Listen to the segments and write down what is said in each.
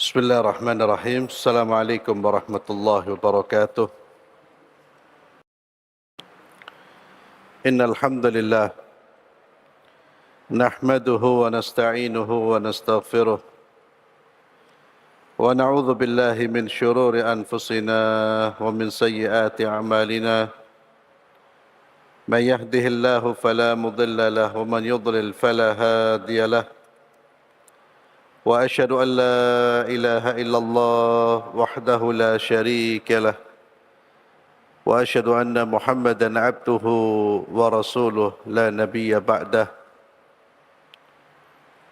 Bismillahirrahmanirrahim. Assalamualaikum warahmatullahi wabarakatuh. Innal hamdalillah nahmaduhu wa nasta'inuhu wa nastaghfiruh wa na'udzu billahi min shururi anfusina wa min sayyiati a'malina. Man yahdihillahu fala mudilla lahu wa man yudlil fala hadiya lahu. Wa asyhadu an la ilaha illallah wahdahu la syarika lahu. وأشهد أن محمدًا عبده ورسوله لا نبي بعده.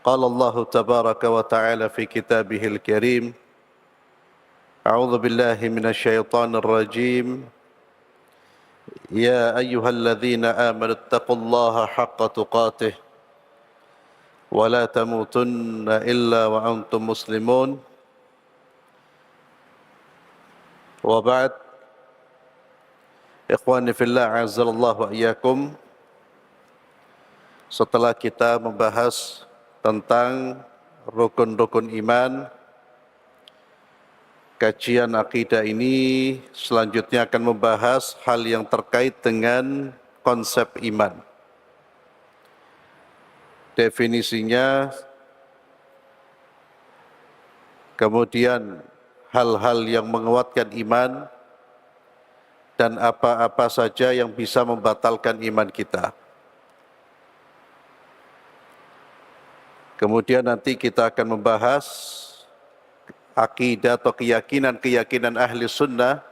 قال الله تبارك وتعالى في كتابه الكريم: أعوذ بالله من الشيطان الرجيم. يا أيها الذين آمنوا اتقوا الله حق تقاته ولا تموتن إلا وأنتم مسلمون. وبعد. Ikhwani fillah, a'azzallahu wa iyyakum. Setelah kita membahas tentang rukun-rukun iman, kajian akidah ini selanjutnya akan membahas hal yang terkait dengan konsep iman. Definisinya, kemudian hal-hal yang menguatkan iman, dan apa-apa saja yang bisa membatalkan iman kita. Kemudian nanti kita akan membahas akidah atau keyakinan-keyakinan ahli sunnah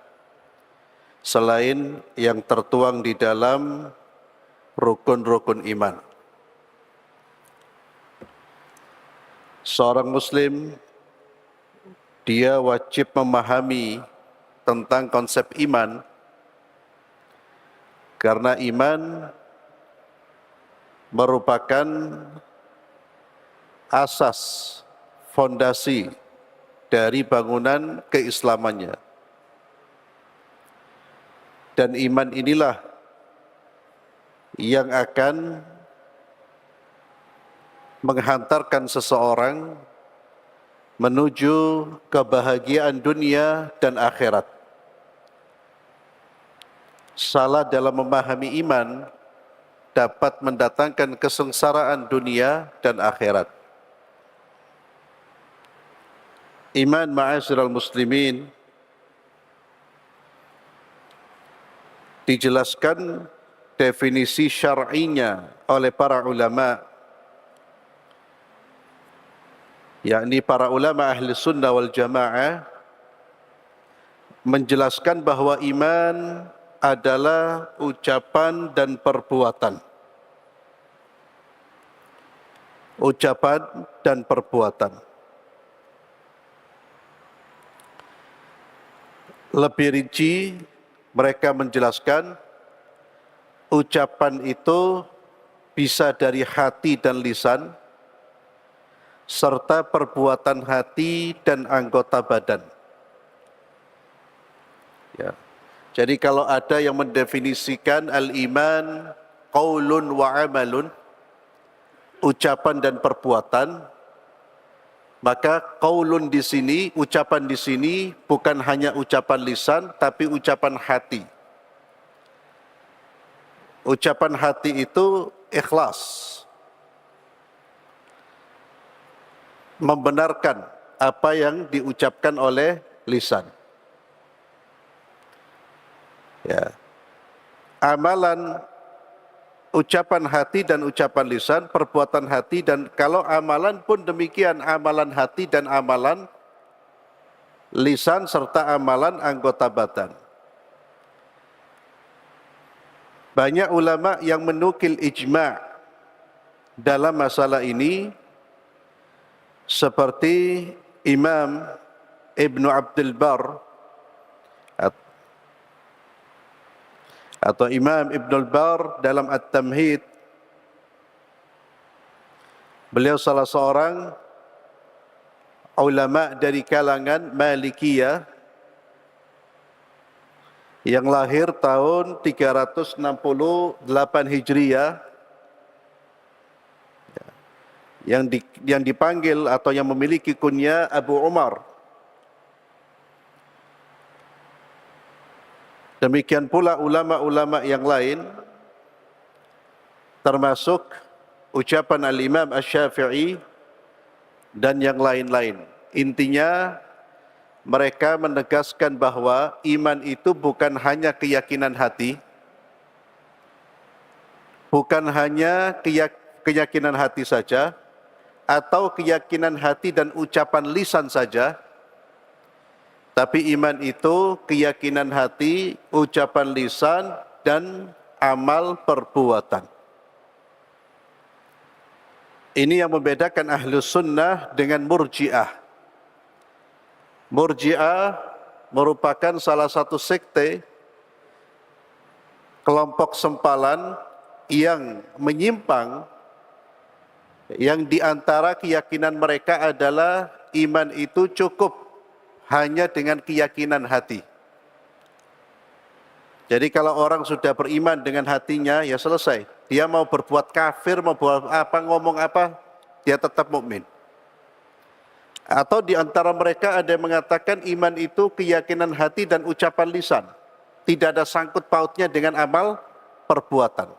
selain yang tertuang di dalam rukun-rukun iman. Seorang muslim, dia wajib memahami tentang konsep iman, karena iman merupakan asas, fondasi dari bangunan keislamannya. Dan iman inilah yang akan menghantarkan seseorang menuju kebahagiaan dunia dan akhirat. Salah dalam memahami iman dapat mendatangkan kesengsaraan dunia dan akhirat. Iman, ma'asyiral muslimin, dijelaskan definisi syar'inya oleh para ulama, yakni para ulama ahli sunnah wal jamaah, menjelaskan bahwa iman adalah ucapan dan perbuatan. Ucapan dan perbuatan. Lebih rinci, mereka menjelaskan ucapan itu bisa dari hati dan lisan, serta perbuatan hati dan anggota badan. Ya. Jadi kalau ada yang mendefinisikan al-iman qaulun wa amalun, ucapan dan perbuatan, maka qaulun di sini, ucapan di sini bukan hanya ucapan lisan tapi ucapan hati. Ucapan hati itu ikhlas, membenarkan apa yang diucapkan oleh lisan. Ya. Amalan, ucapan hati dan ucapan lisan, perbuatan hati, dan kalau amalan pun demikian, amalan hati dan amalan lisan serta amalan anggota badan. Banyak ulama yang menukil ijma' dalam masalah ini, seperti Imam Ibnu Abdul Bar atau Imam Ibnul Bar dalam At-Tamhid. Beliau salah seorang ulama dari kalangan Malikiyah yang lahir tahun 368 Hijriah, yang dipanggil atau yang memiliki kunya Abu Umar. Demikian pula ulama-ulama yang lain, termasuk ucapan Al-Imam Asy-Syafi'i dan yang lain-lain. Intinya mereka menegaskan bahwa iman itu bukan hanya keyakinan hati, bukan hanya keyakinan hati saja, atau keyakinan hati dan ucapan lisan saja, tapi iman itu keyakinan hati, ucapan lisan, dan amal perbuatan. Ini yang membedakan Ahlus Sunnah dengan Murji'ah. Murji'ah merupakan salah satu sekte, kelompok sempalan yang menyimpang, yang diantara keyakinan mereka adalah iman itu cukup hanya dengan keyakinan hati. Jadi kalau orang sudah beriman dengan hatinya, ya selesai. Dia mau berbuat kafir, mau buat apa, ngomong apa, dia tetap mukmin. Atau di antara mereka ada yang mengatakan iman itu keyakinan hati dan ucapan lisan. Tidak ada sangkut pautnya dengan amal perbuatan.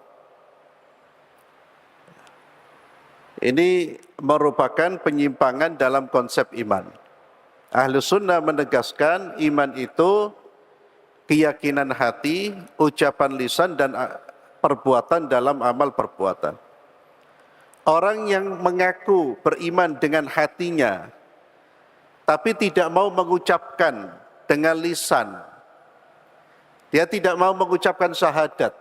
Ini merupakan penyimpangan dalam konsep iman. Ahlus Sunnah menegaskan iman itu keyakinan hati, ucapan lisan, dan perbuatan dalam amal perbuatan. Orang yang mengaku beriman dengan hatinya, tapi tidak mau mengucapkan dengan lisan, dia tidak mau mengucapkan syahadat,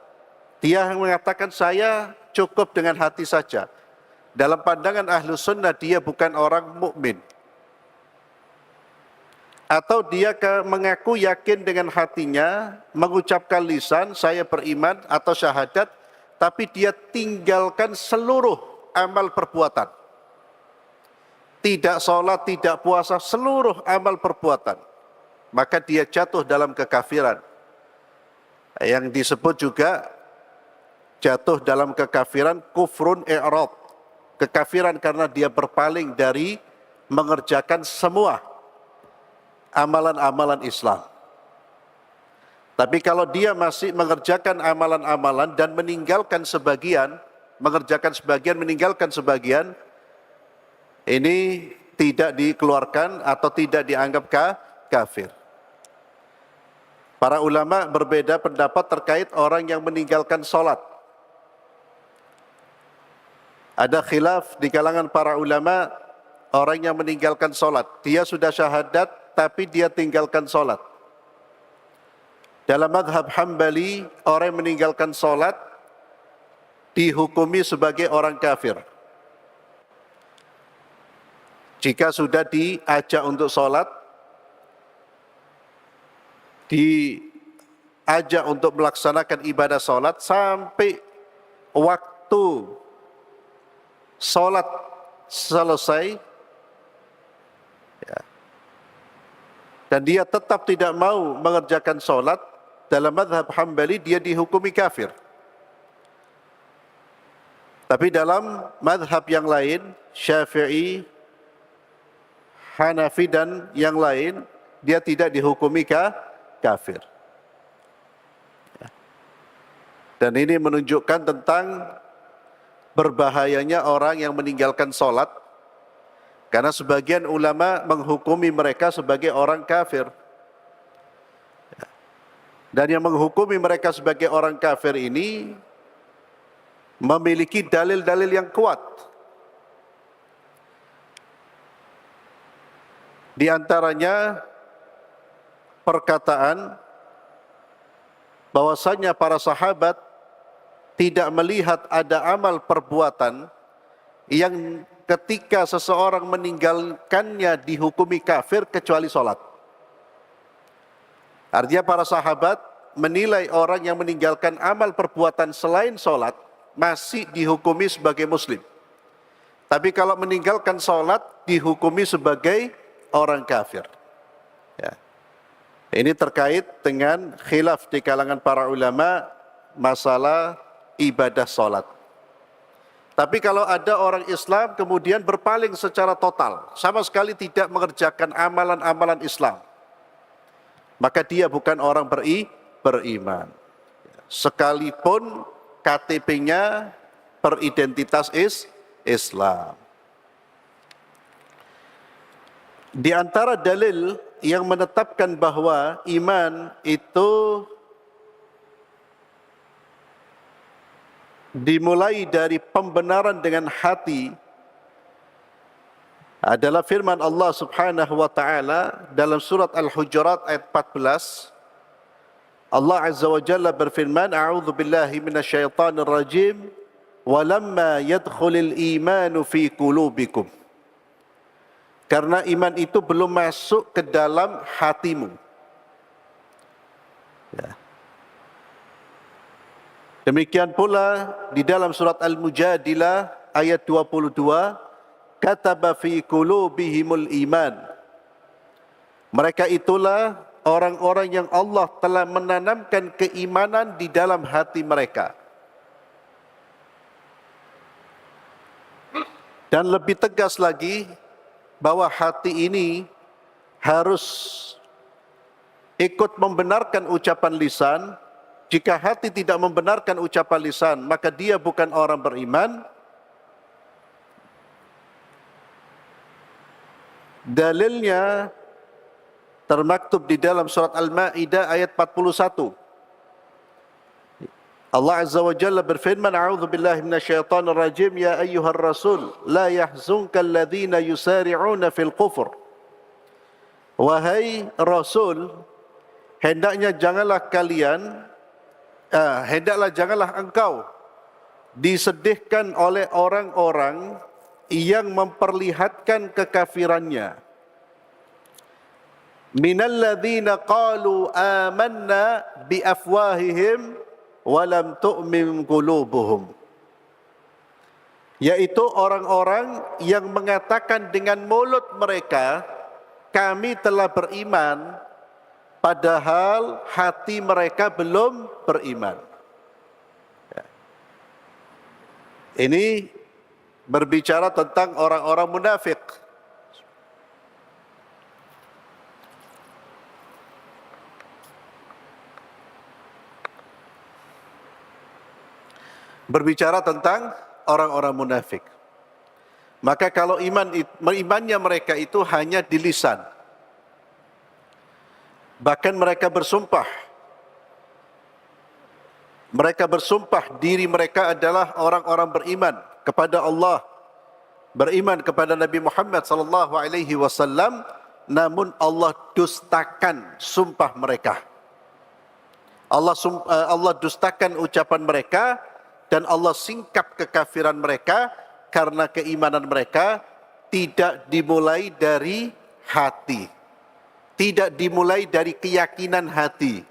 dia mengatakan saya cukup dengan hati saja. Dalam pandangan Ahlus Sunnah dia bukan orang mukmin. Atau dia mengaku yakin dengan hatinya, mengucapkan lisan, saya beriman atau syahadat, tapi dia tinggalkan seluruh amal perbuatan. Tidak sholat, tidak puasa, seluruh amal perbuatan. Maka dia jatuh dalam kekafiran. Yang disebut juga jatuh dalam kekafiran kufrun i'rad. Kekafiran karena dia berpaling dari mengerjakan semua amalan-amalan Islam. Tapi kalau dia masih mengerjakan amalan-amalan dan meninggalkan sebagian, mengerjakan sebagian, meninggalkan sebagian, ini tidak dikeluarkan atau tidak dianggap kafir. Para ulama berbeda pendapat terkait orang yang meninggalkan sholat. Ada khilaf di kalangan para ulama, orang yang meninggalkan sholat, dia sudah syahadat, tapi dia tinggalkan sholat. Dalam mazhab Hambali, orang yang meninggalkan sholat dihukumi sebagai orang kafir. Jika sudah diajak untuk sholat, diajak untuk melaksanakan ibadah sholat, sampai waktu sholat selesai, dan dia tetap tidak mau mengerjakan sholat, dalam mazhab Hambali dia dihukumi kafir. Tapi dalam mazhab yang lain, Syafi'i, Hanafi dan yang lain, dia tidak dihukumi kafir. Dan ini menunjukkan tentang berbahayanya orang yang meninggalkan sholat, karena sebagian ulama menghukumi mereka sebagai orang kafir. Dan yang menghukumi mereka sebagai orang kafir ini memiliki dalil-dalil yang kuat. Di antaranya perkataan bahwasanya para sahabat tidak melihat ada amal perbuatan yang ketika seseorang meninggalkannya dihukumi kafir kecuali sholat. Artinya para sahabat menilai orang yang meninggalkan amal perbuatan selain sholat masih dihukumi sebagai muslim. Tapi kalau meninggalkan sholat dihukumi sebagai orang kafir. Ya. Ini terkait dengan khilaf di kalangan para ulama masalah ibadah sholat. Tapi kalau ada orang Islam kemudian berpaling secara total, sama sekali tidak mengerjakan amalan-amalan Islam, maka dia bukan orang beriman. Sekalipun KTP-nya beridentitas Islam. Di antara dalil yang menetapkan bahwa iman itu dimulai dari pembenaran dengan hati adalah firman Allah Subhanahu wa taala dalam surat Al-Hujurat ayat 14. Allah Azza wa Jalla berfirman, "A'udzu billahi minasyaitonir rajim, walamma yadkhulul imanu fi qulubikum." Karena iman itu belum masuk ke dalam hatimu. Ya. Demikian pula di dalam surat Al-Mujadilah ayat 22, kataba fi qulubihimul iman. Mereka itulah orang-orang yang Allah telah menanamkan keimanan di dalam hati mereka. Dan lebih tegas lagi bahwa hati ini harus ikut membenarkan ucapan lisan. Jika hati tidak membenarkan ucapan lisan, maka dia bukan orang beriman. Dalilnya termaktub di dalam surat Al-Maidah ayat 41. Allah Azza wa Jalla berfirman, "A'udzu billahi minasyaitonir rajim, ya ayyuhar rasul, la yahzunka alladhina yusari'una fil kufur." Wahai Rasul, hendaklah janganlah engkau disedihkan oleh orang-orang yang memperlihatkan kekafirannya. Minalladzina qalu amanna bi afwahihim wa lam tu'min qulubuhum. Yaitu orang-orang yang mengatakan dengan mulut mereka, kami telah beriman, padahal hati mereka belum beriman. Ini berbicara tentang orang-orang munafik. Berbicara tentang orang-orang munafik. Maka kalau imannya mereka itu hanya di lisan. Bahkan mereka bersumpah diri mereka adalah orang-orang beriman kepada Allah, beriman kepada Nabi Muhammad sallallahu alaihi wasallam, namun Allah dustakan sumpah mereka. Allah dustakan ucapan mereka dan Allah singkap kekafiran mereka karena keimanan mereka tidak dimulai dari hati. Tidak dimulai dari keyakinan hati,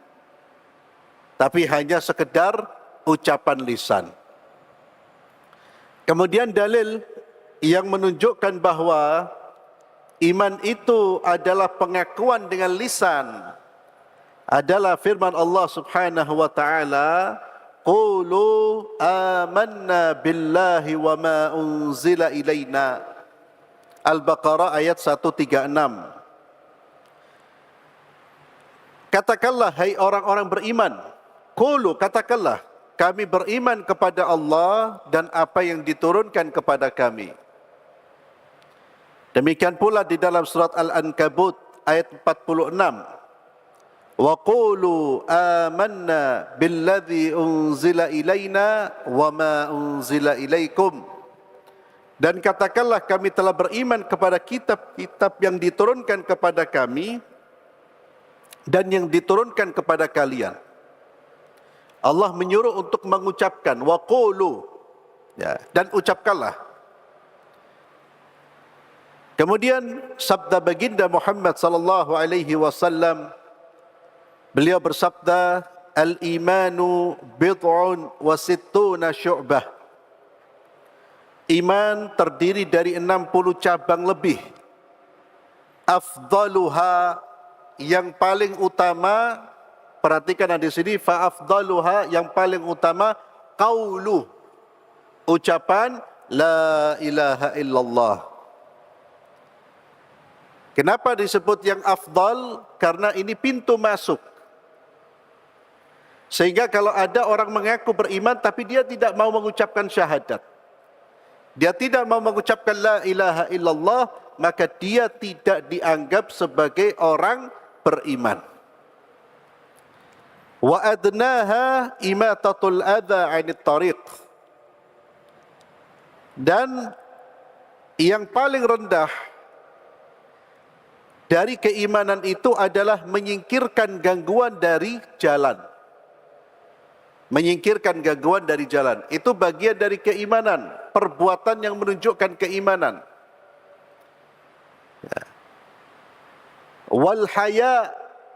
tapi hanya sekedar ucapan lisan. Kemudian dalil yang menunjukkan bahwa iman itu adalah pengakuan dengan lisan adalah firman Allah Subhanahu wa taala, "Qulu amanna billahi wa ma unzila ilaina." Al-Baqarah ayat 136. Katakanlah, hai orang-orang beriman, qulu, katakanlah, kami beriman kepada Allah dan apa yang diturunkan kepada kami. Demikian pula di dalam surat Al-Ankabut ayat 46. Wa qulu amanna billadzi unzila ilaina wa ma unzila ilaikum. Dan katakanlah, kami telah beriman kepada kitab-kitab yang diturunkan kepada kami dan yang diturunkan kepada kalian. Allah menyuruh untuk mengucapkan wa qulu, ya, dan ucapkanlah. Kemudian sabda baginda Muhammad sallallahu alaihi wasallam, beliau bersabda, "Al-imanu bid'un wa sittuna syu'bah." Iman terdiri dari 60 cabang lebih. Afdaluha, yang paling utama, perhatikan di sini, fa afdaluha, yang paling utama, qaulu, ucapan, la ilaha illallah. Kenapa disebut yang afdal? Karena ini pintu masuk. Sehingga kalau ada orang mengaku beriman tapi dia tidak mau mengucapkan syahadat, dia tidak mau mengucapkan la ilaha illallah, maka dia tidak dianggap sebagai orang beriman. Wa adnaha imatatul adza 'anit tariq. Dan yang paling rendah dari keimanan itu adalah menyingkirkan gangguan dari jalan. Menyingkirkan gangguan dari jalan. Itu bagian dari keimanan. Perbuatan yang menunjukkan keimanan. Wal haya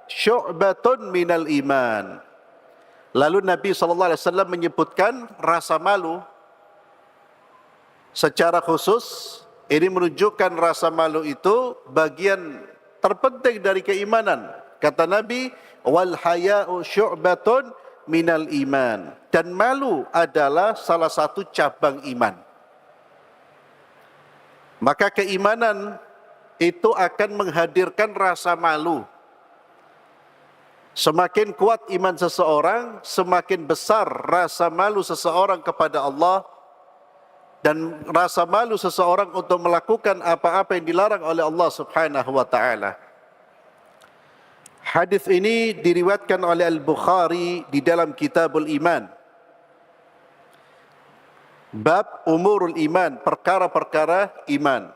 syu'batun minal iman. Lalu Nabi SAW menyebutkan rasa malu. Secara khusus, ini menunjukkan rasa malu itu bagian terpenting dari keimanan. Kata Nabi, wal haya'u syu'batun minal iman. Dan malu adalah salah satu cabang iman. Maka keimanan itu akan menghadirkan rasa malu. Semakin kuat iman seseorang, semakin besar rasa malu seseorang kepada Allah, dan rasa malu seseorang untuk melakukan apa-apa yang dilarang oleh Allah Subhanahu wa taala. Hadis ini diriwayatkan oleh Al-Bukhari di dalam Kitabul Iman. Bab umurul iman, perkara-perkara iman.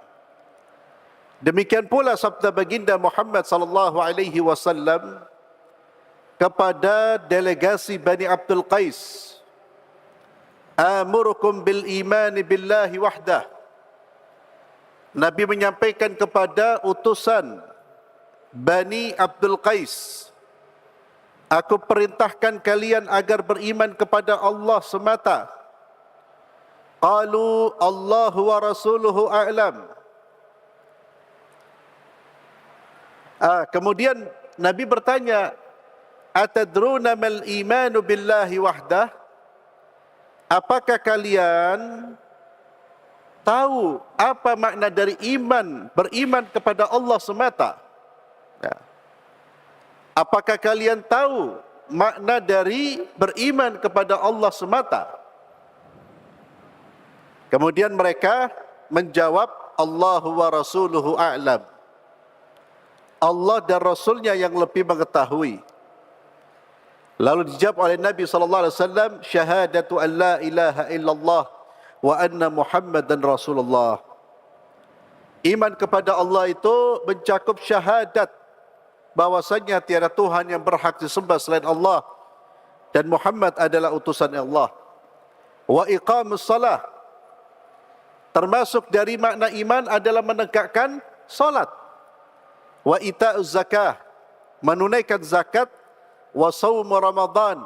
Demikian pula sabda baginda Muhammad sallallahu alaihi wasallam kepada delegasi Bani Abdul Qais. Amurukum bil imani billahi wahdah. Nabi menyampaikan kepada utusan Bani Abdul Qais, aku perintahkan kalian agar beriman kepada Allah semata. Qalu Allahu wa rasuluhu a'lam. Kemudian Nabi bertanya, atadruna mal imanu billahi wahdah? Apakah kalian tahu apa makna dari iman, beriman kepada Allah semata? Ya. Apakah kalian tahu makna dari beriman kepada Allah semata? Kemudian mereka menjawab, Allahu wa rasuluhu a'lam. Allah dan Rasulnya yang lebih mengetahui. Lalu dijawab oleh Nabi SAW, syahadatu an la ilaha illallah wa anna Muhammadan Rasulullah. Iman kepada Allah itu mencakup syahadat bahwasanya tiada Tuhan yang berhak disembah selain Allah dan Muhammad adalah utusan Allah. Wa iqamus salah, termasuk dari makna iman adalah menegakkan salat. Wa ita'uz zakah, menunaikan zakat. Wa shaum Ramadan,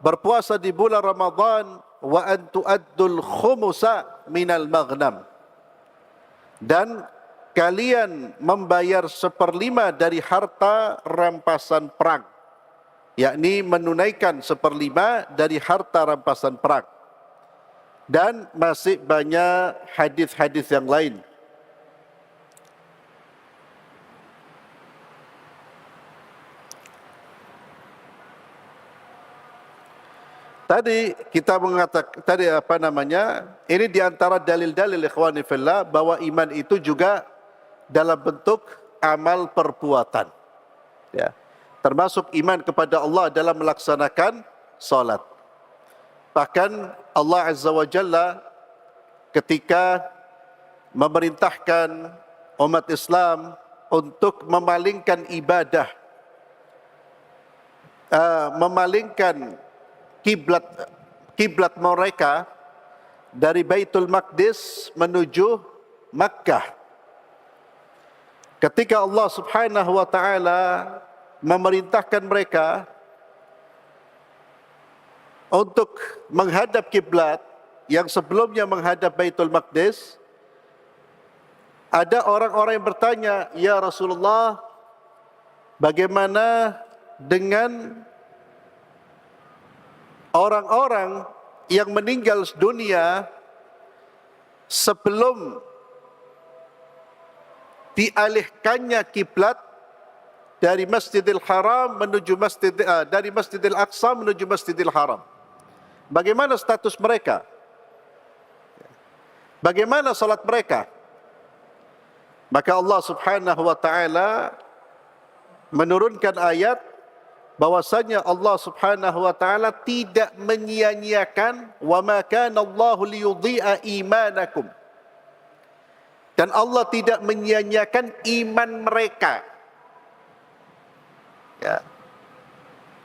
berpuasa di bulan Ramadan. Wa an tu'addul khumusa minal maghnam, dan kalian membayar 1/5 dari harta rampasan perang, yakni menunaikan 1/5 dari harta rampasan perang. Dan masih banyak hadis-hadis yang lain. Tadi kita mengatakan ini diantara dalil-dalil ikhwani fillah bahwa iman itu juga dalam bentuk amal perbuatan. Ya. Termasuk iman kepada Allah dalam melaksanakan salat. Bahkan Allah Azza wa Jalla ketika memerintahkan umat Islam untuk memalingkan ibadah, memalingkan kiblat mereka dari Baitul Maqdis menuju Makkah. Ketika Allah Subhanahu wa taala memerintahkan mereka untuk menghadap kiblat yang sebelumnya menghadap Baitul Maqdis, ada orang-orang yang bertanya, "Ya Rasulullah, bagaimana dengan orang-orang yang meninggal dunia sebelum dialihkannya kiblat dari Masjidil Haram menuju dari Masjidil Aqsa menuju Masjidil Haram. Bagaimana status mereka? Bagaimana salat mereka? Maka Allah Subhanahu wa taala menurunkan ayat bahwasanya Allah Subhanahu wa taala tidak menyia-nyiakan wa ma kana Allahu liyudhi'a imanakum. Dan Allah tidak menyia-nyiakan iman mereka. Ya.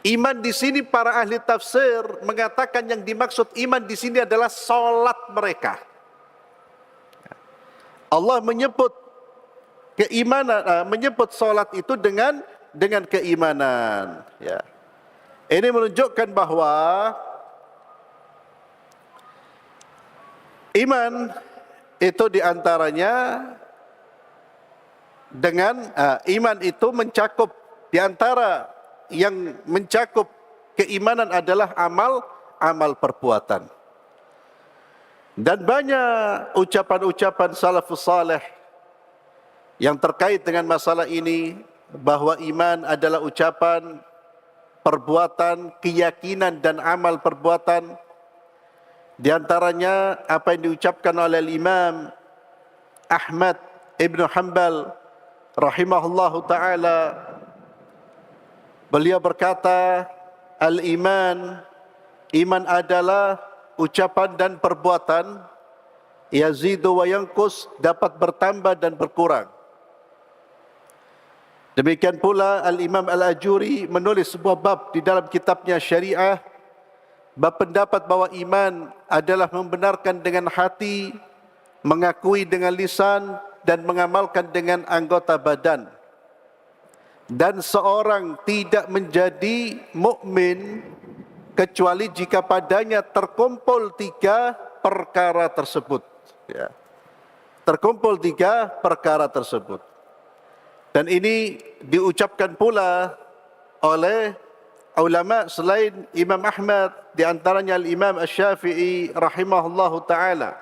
Iman di sini para ahli tafsir mengatakan yang dimaksud iman di sini adalah salat mereka. Allah menyebut keimanan, menyebut salat itu dengan keimanan. Ya. Ini menunjukkan bahwa iman itu diantaranya dengan iman itu mencakup, di antara yang mencakup keimanan adalah amal perbuatan. Dan banyak ucapan-ucapan salafus saleh yang terkait dengan masalah ini, bahwa iman adalah ucapan, perbuatan, keyakinan dan amal perbuatan. Di antaranya apa yang diucapkan oleh Imam Ahmad Ibn Hanbal rahimahullahu ta'ala. Beliau berkata, al-iman, iman adalah ucapan dan perbuatan, yazidu wa yanqus, dapat bertambah dan berkurang. Demikian pula Al-Imam Al-Ajuri menulis sebuah bab di dalam kitabnya Syariah, bab pendapat bahwa iman adalah membenarkan dengan hati, mengakui dengan lisan, dan mengamalkan dengan anggota badan. Dan seorang tidak menjadi mukmin kecuali jika padanya terkumpul 3 perkara tersebut. Ya. Terkumpul 3 perkara tersebut. Dan ini diucapkan pula oleh ulama selain Imam Ahmad, di antaranya Al-Imam Asy-Syafi'i rahimahullahu ta'ala.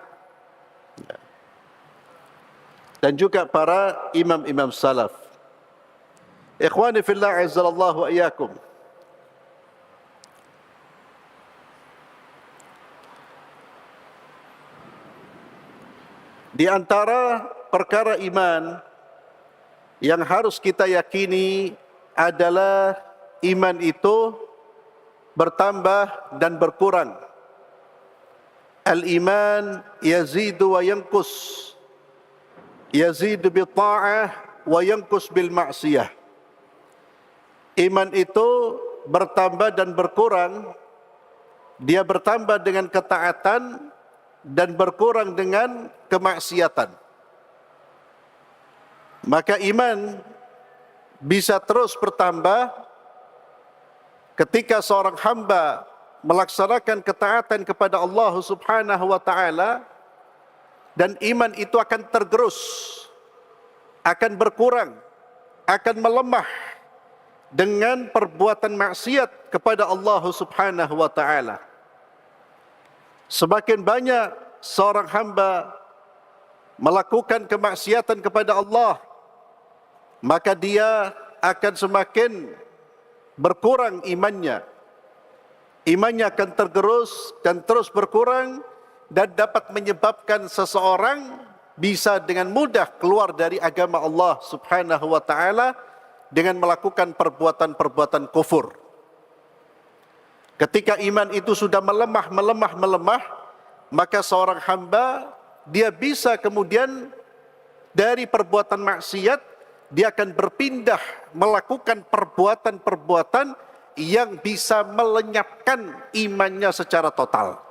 Dan juga para imam-imam salaf. Ikhwani fillah, azzallahu wa iyyakum. Di antara perkara iman yang harus kita yakini adalah iman itu bertambah dan berkurang. Al-iman yazidu wa yanqus. Yazidu bil ta'ah wa yanqus bil ma'siyah. Iman itu bertambah dan berkurang. Dia bertambah dengan ketaatan dan berkurang dengan kemaksiatan. Maka iman bisa terus bertambah ketika seorang hamba melaksanakan ketaatan kepada Allah Subhanahu wa taala, dan iman itu akan tergerus, akan berkurang, akan melemah dengan perbuatan maksiat kepada Allah Subhanahu wa taala. Semakin banyak seorang hamba melakukan kemaksiatan kepada Allah, maka dia akan semakin berkurang imannya. Imannya akan tergerus dan terus berkurang, dan dapat menyebabkan seseorang bisa dengan mudah keluar dari agama Allah Subhanahu wa taala dengan melakukan perbuatan-perbuatan kufur. Ketika iman itu sudah melemah, maka seorang hamba dia bisa kemudian dari perbuatan maksiat dia akan berpindah melakukan perbuatan-perbuatan yang bisa melenyapkan imannya secara total.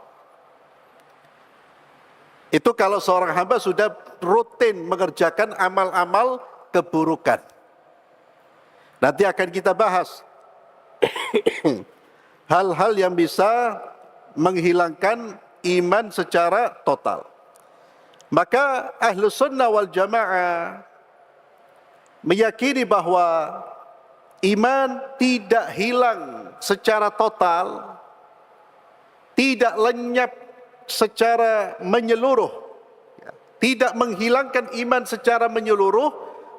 Itu kalau seorang hamba sudah rutin mengerjakan amal-amal keburukan. Nanti akan kita bahas hal-hal yang bisa menghilangkan iman secara total. Maka Ahlus Sunnah wal Jamaah meyakini bahwa iman tidak hilang secara total, tidak lenyap secara menyeluruh. tidak menghilangkan iman secara menyeluruh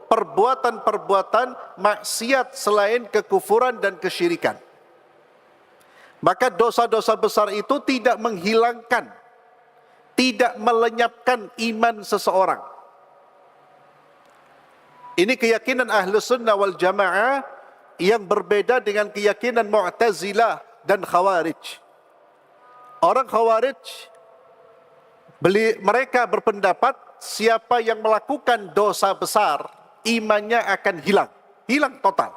perbuatan-perbuatan maksiat selain kekufuran dan kesyirikan. Maka dosa-dosa besar itu tidak menghilangkan, tidak melenyapkan iman seseorang. Ini keyakinan Ahlus Sunnah wal Jamaah yang berbeda dengan keyakinan Mu'tazilah dan Khawarij. Orang Khawarij, mereka berpendapat siapa yang melakukan dosa besar, imannya akan hilang total.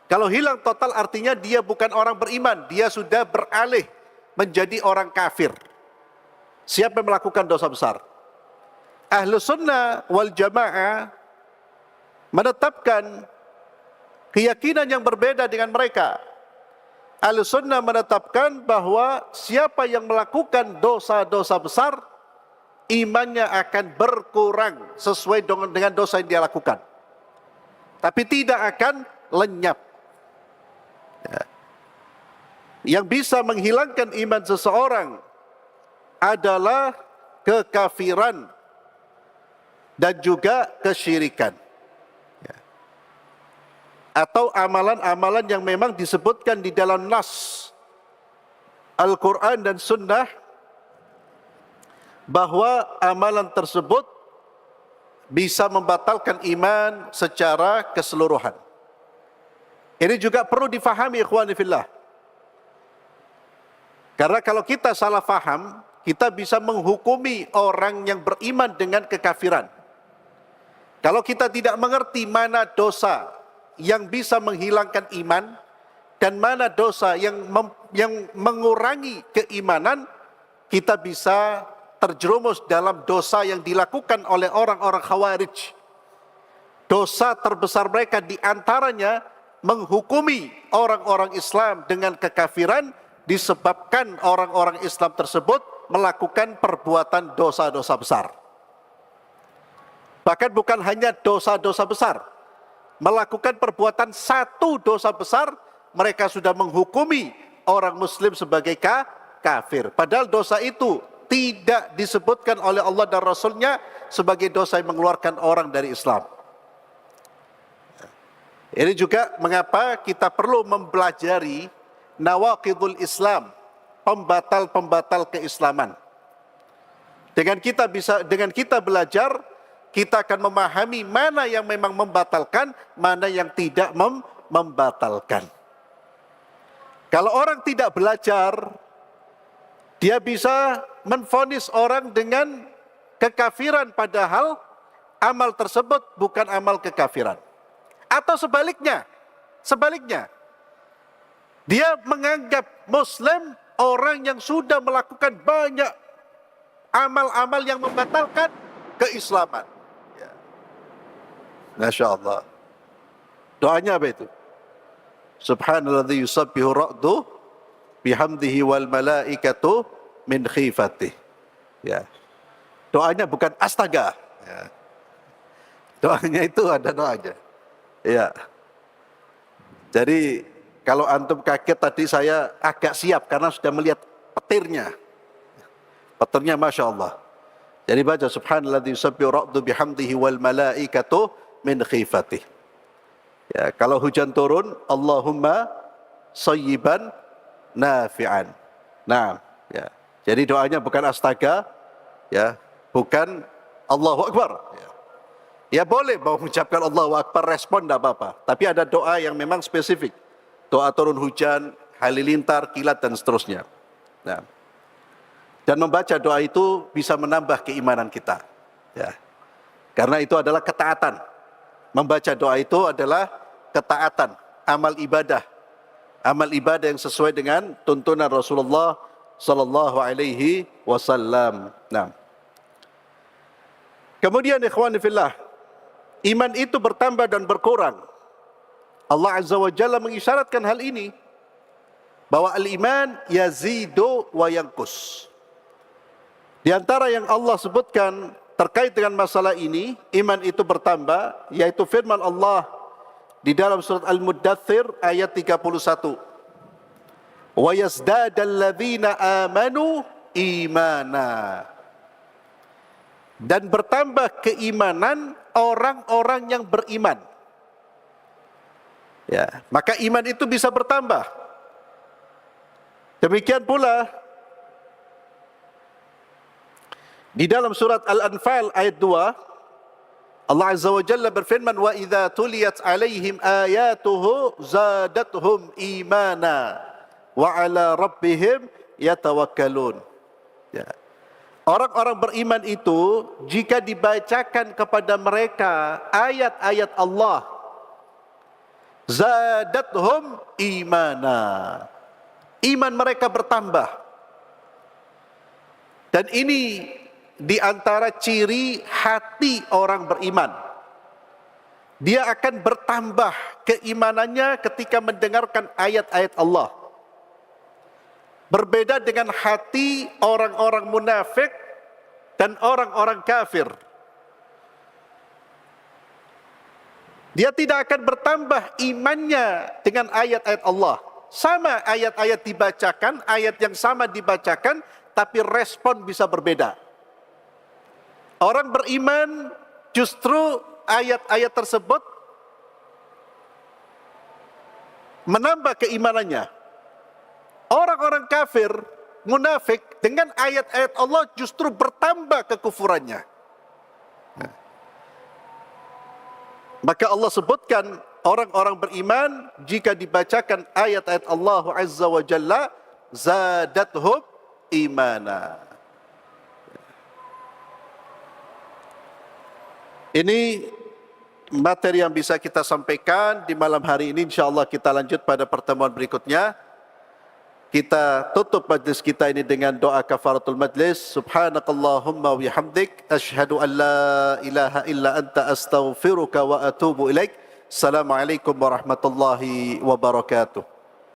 Kalau hilang total artinya dia bukan orang beriman, dia sudah beralih menjadi orang kafir. Siapa yang melakukan dosa besar? Ahlus Sunnah wal Jamaah menetapkan keyakinan yang berbeda dengan mereka. Ahlus Sunnah menetapkan bahwa siapa yang melakukan dosa-dosa besar, imannya akan berkurang sesuai dengan dosa yang dia lakukan, tapi tidak akan lenyap. Yang bisa menghilangkan iman seseorang adalah kekafiran dan juga kesyirikan, atau amalan-amalan yang memang disebutkan di dalam nas Al-Quran dan Sunnah bahwa amalan tersebut bisa membatalkan iman secara keseluruhan. Ini juga perlu difahami, ikhwani fillah. Karena kalau kita salah faham, kita bisa menghukumi orang yang beriman dengan kekafiran. Kalau kita tidak mengerti mana dosa yang bisa menghilangkan iman dan mana dosa yang mengurangi keimanan, kita bisa terjerumus dalam dosa yang dilakukan oleh orang-orang Khawarij. Dosa terbesar mereka diantaranya menghukumi orang-orang Islam dengan kekafiran disebabkan orang-orang Islam tersebut melakukan perbuatan dosa-dosa besar. Bahkan bukan hanya dosa-dosa besar, melakukan perbuatan satu dosa besar, mereka sudah menghukumi orang muslim sebagai kafir. Padahal dosa itu tidak disebutkan oleh Allah dan Rasulnya sebagai dosa yang mengeluarkan orang dari Islam. Ini juga mengapa kita perlu mempelajari nawaqidul Islam, pembatal-pembatal keislaman. Dengan kita belajar, kita akan memahami mana yang memang membatalkan, mana yang tidak membatalkan. Kalau orang tidak belajar, dia bisa menvonis orang dengan kekafiran padahal amal tersebut bukan amal kekafiran. Atau sebaliknya, dia menganggap Muslim orang yang sudah melakukan banyak amal-amal yang membatalkan keislaman. Masya Allah. Doanya apa itu? Subhanalladzi yusabbihu ra'du bihamdihi wal malaikatu min khifatih. Ya. Doanya bukan astaga. Ya. Doanya itu ada doanya. Ya. Jadi kalau antum kaget tadi saya agak siap karena sudah melihat petirnya. Petirnya Masya Allah. Jadi baca Subhanalladzi yusabbihu ra'du bihamdihi wal malaikatu min khifatih. Ya, kalau hujan turun, Allahumma sayyiban nafi'an. Nah, ya. Jadi doanya bukan astaga, ya, bukan Allahu Akbar. Ya boleh mau mengucapkan Allahu Akbar, respon tidak apa-apa. Tapi ada doa yang memang spesifik. Doa turun hujan, halilintar, kilat dan seterusnya. Nah, dan membaca doa itu bisa menambah keimanan kita. Ya. Karena itu adalah ketaatan. Membaca doa itu adalah ketaatan, amal ibadah yang sesuai dengan tuntunan Rasulullah sallallahu alaihi wasallam. Nah. Kemudian ikhwan fillah, iman itu bertambah dan berkurang. Allah Azza wa Jalla mengisyaratkan hal ini bahwa al-iman yazidu wa yanqus. Di antara yang Allah sebutkan terkait dengan masalah ini, iman itu bertambah, yaitu firman Allah di dalam surat Al-Muddathir ayat 31. Wa yazdadal ladzina amanu imana. dan bertambah keimanan orang-orang yang beriman. Ya, maka iman itu bisa bertambah. Demikian pula di dalam surat Al-Anfal ayat 2, Allah Azza wa Jalla berfirman, wa idza tuliyat alaihim ayatuhu zadatuhum imana wa ala rabbihim yatawakkalun. Ya. Orang-orang beriman itu jika dibacakan kepada mereka ayat-ayat Allah, zadatuhum imana, iman mereka bertambah. Dan ini di antara ciri hati orang beriman. Dia akan bertambah keimanannya ketika mendengarkan ayat-ayat Allah. Berbeda dengan hati orang-orang munafik dan orang-orang kafir. Dia tidak akan bertambah imannya dengan ayat-ayat Allah. Sama ayat-ayat dibacakan, ayat yang sama dibacakan, tapi respon bisa berbeda. Orang beriman justru ayat-ayat tersebut menambah keimanannya. Orang-orang kafir, munafik, dengan ayat-ayat Allah justru bertambah kekufurannya. Maka Allah sebutkan orang-orang beriman jika dibacakan ayat-ayat Allah Azza wa Jalla, zadathum imana. Ini materi yang bisa kita sampaikan di malam hari ini. InsyaAllah kita lanjut pada pertemuan berikutnya. Kita tutup majlis kita ini dengan doa kafaratul majlis. Subhanakallahumma wa bihamdik, asyhadu an la ilaha illa anta astaghfiruka wa atubu ilaik. Assalamualaikum warahmatullahi wabarakatuh.